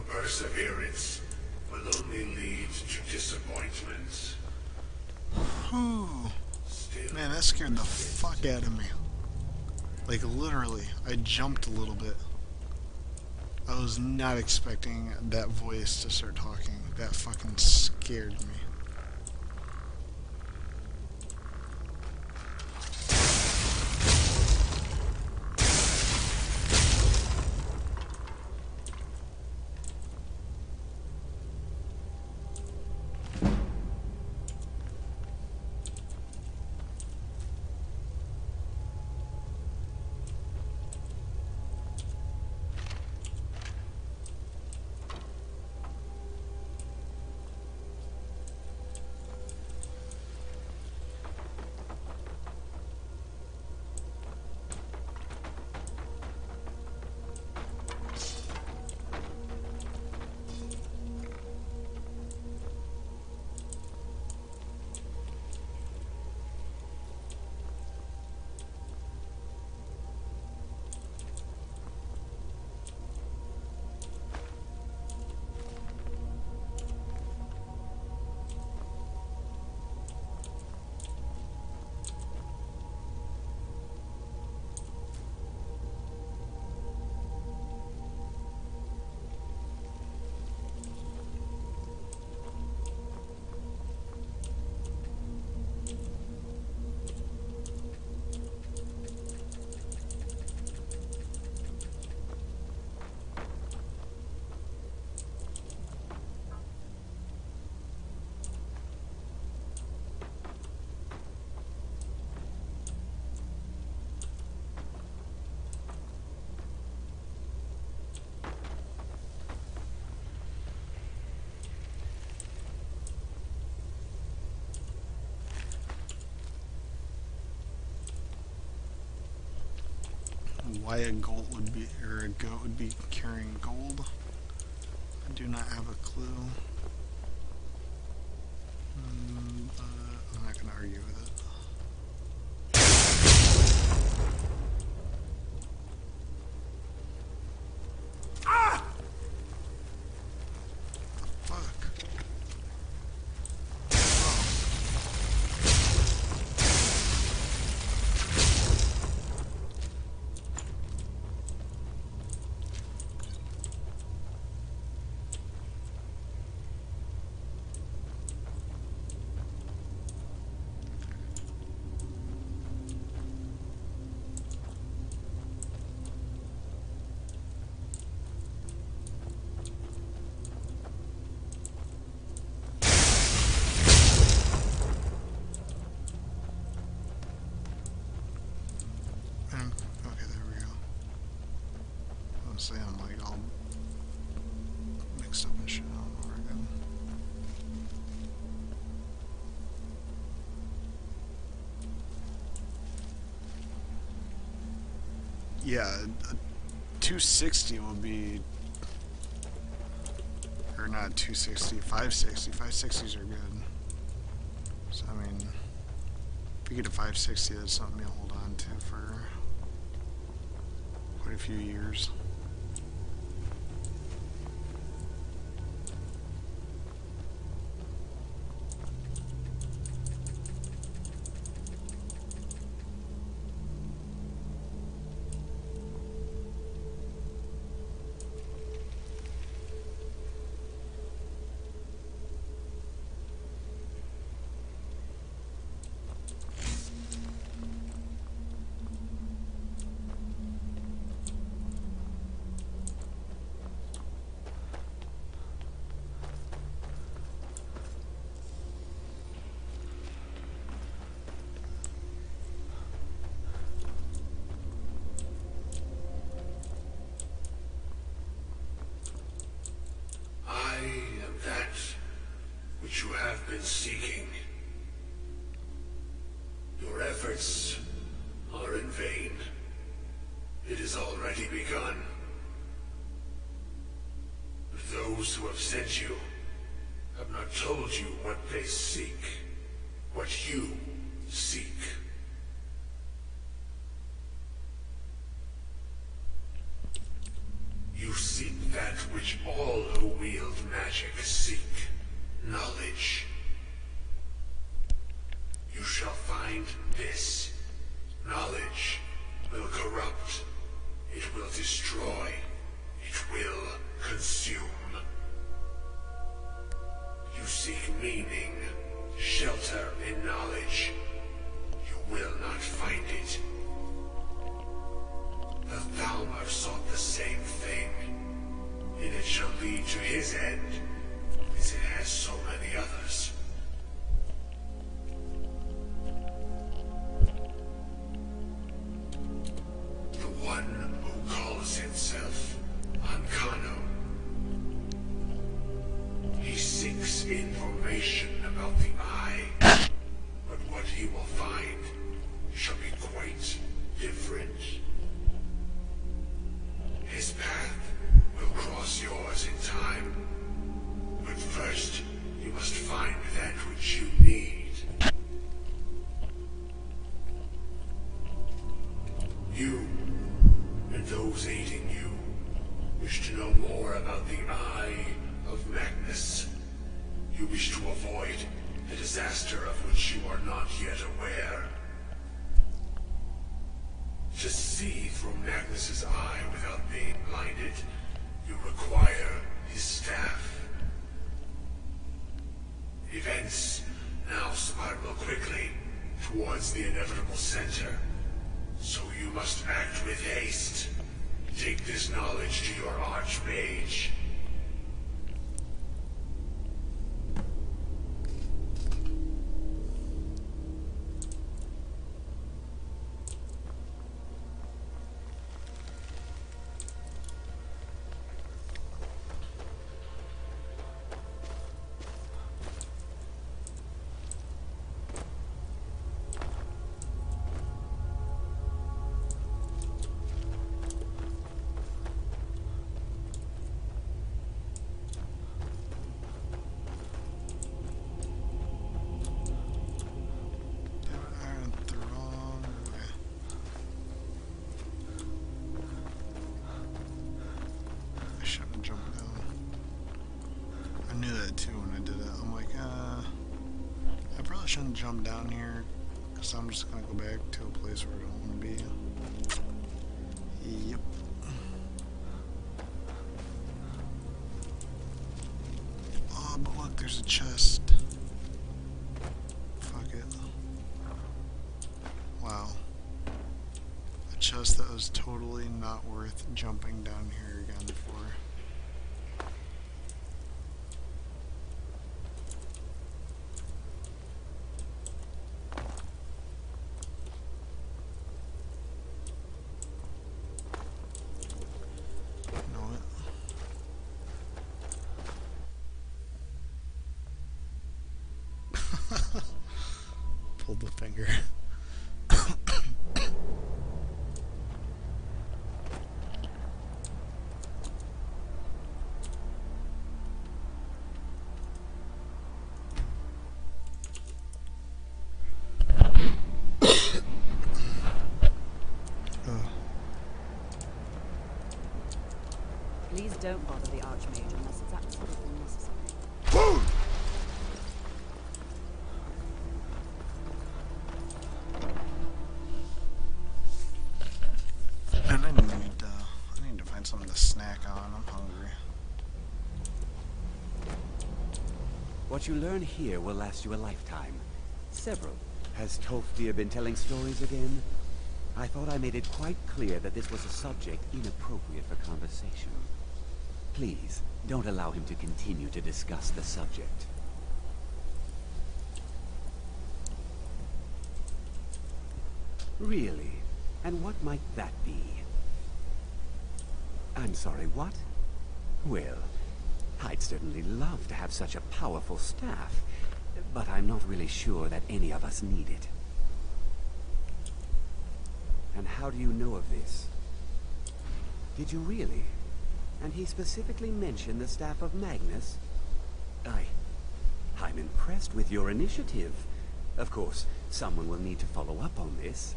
perseverance will only lead to disappointment. Whew. Still, Man, that scared the fuck out of me. Like, literally, I jumped a little bit. I was not expecting that voice to start talking. That fucking scared me. Why a goat would be, or a goat would be carrying gold, I do not have a clue. But I'm not going to argue with it. Okay, there we go. I was saying, I'm like all mixed up and shit. I don't know where again. Yeah, a 260 would be, or not 260, 560. 560s are good. So, I mean, if we get a 560, that's something you'll hold on to for quite a few years. You have been seeking. Your efforts are in vain. It has already begun. Those who have sent you have not told you what they seek, what you seek. You seek that which all who find this. Knowledge will corrupt. It will destroy. It will consume. You seek meaning, shelter in knowledge. You will not find it. The Thalmor sought the same thing, and it shall lead to his end, as it has so many others. The one who calls himself Ankano. He seeks information about the Eye, but what he will find shall be quite different. His path will cross yours in time, but first you must find that which you need. You, and those aiding you, wish to know more about the Eye of Magnus. You wish to avoid the disaster of which you are not yet aware. To see through Magnus's eye without being blinded, you require his staff. Events now spiral quickly towards the inevitable center, so you must act with haste. Take this knowledge to your Archmage. Shouldn't jump down here, because I'm just gonna go back to a place where I don't want to be. Yep. Oh, but look, there's a chest. Fuck it. Wow. A chest that was totally not worth jumping down here again for. Pulled the finger. Please don't bother the Archmage unless it's absolutely necessary. And I need to find something to snack on. I'm hungry. What you learn here will last you a lifetime. Several. Has Tolfdir been telling stories again? I thought I made it quite clear that this was a subject inappropriate for conversation. Please, don't allow him to continue to discuss the subject. Really? And what might that be? I'm sorry, what? Well, I'd certainly love to have such a powerful staff, but I'm not really sure that any of us need it. And how do you know of this? Did you really? And he specifically mentioned the staff of Magnus? I'm impressed with your initiative. Of course, someone will need to follow up on this.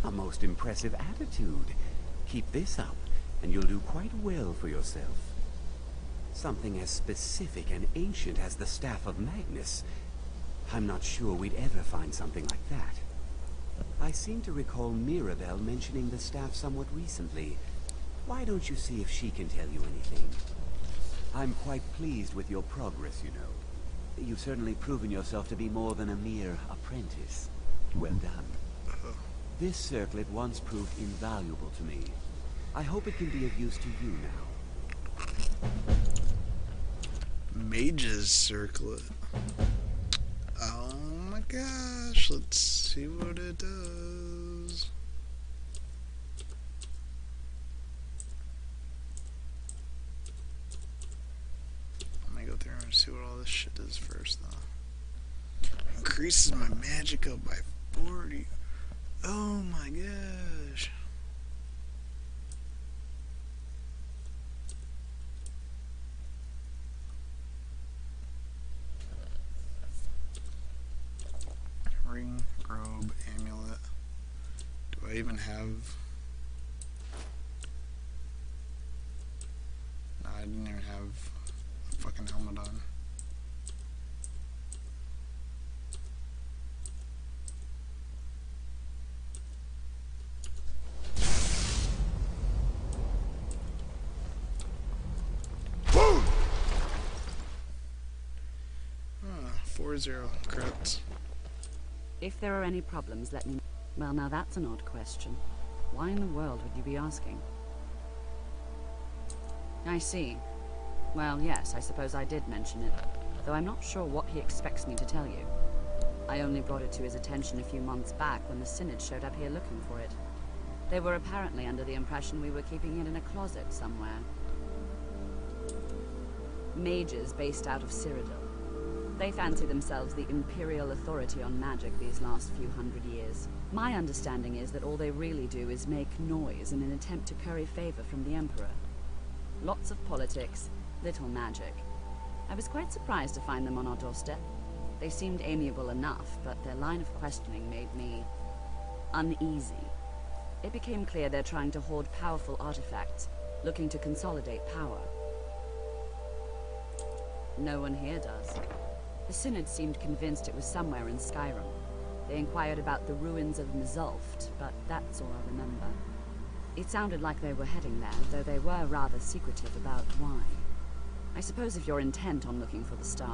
A most impressive attitude. Keep this up, and you'll do quite well for yourself. Something as specific and ancient as the Staff of Magnus. I'm not sure we'd ever find something like that. I seem to recall Mirabelle mentioning the staff somewhat recently. Why don't you see if she can tell you anything? I'm quite pleased with your progress, you know. You've certainly proven yourself to be more than a mere apprentice. Well done. This circlet once proved invaluable to me. I hope it can be of use to you now. Mage's circlet. Oh my gosh, let's see what it does. Let me go through and see what all this shit does first, though. Increases my magic up by 40. Oh my gosh. Ring, robe, amulet. Do I even have... No, I didn't even have a fucking helmet on. Boom! 4-0 crits. If there are any problems, let me know. Well, now that's an odd question. Why in the world would you be asking? I see. Well, yes, I suppose I did mention it, though I'm not sure what he expects me to tell you. I only brought it to his attention a few months back when the Synod showed up here looking for it. They were apparently under the impression we were keeping it in a closet somewhere. Mages based out of Cyrodiil. They fancy themselves the imperial authority on magic these last few hundred years. My understanding is that all they really do is make noise in an attempt to curry favor from the Emperor. Lots of politics, little magic. I was quite surprised to find them on our doorstep. They seemed amiable enough, but their line of questioning made me uneasy. It became clear they're trying to hoard powerful artifacts, looking to consolidate power. No one here does. The Synod seemed convinced it was somewhere in Skyrim. They inquired about the ruins of Mzulft, but that's all I remember. It sounded like they were heading there, though they were rather secretive about why. I suppose if you're intent on looking for the star,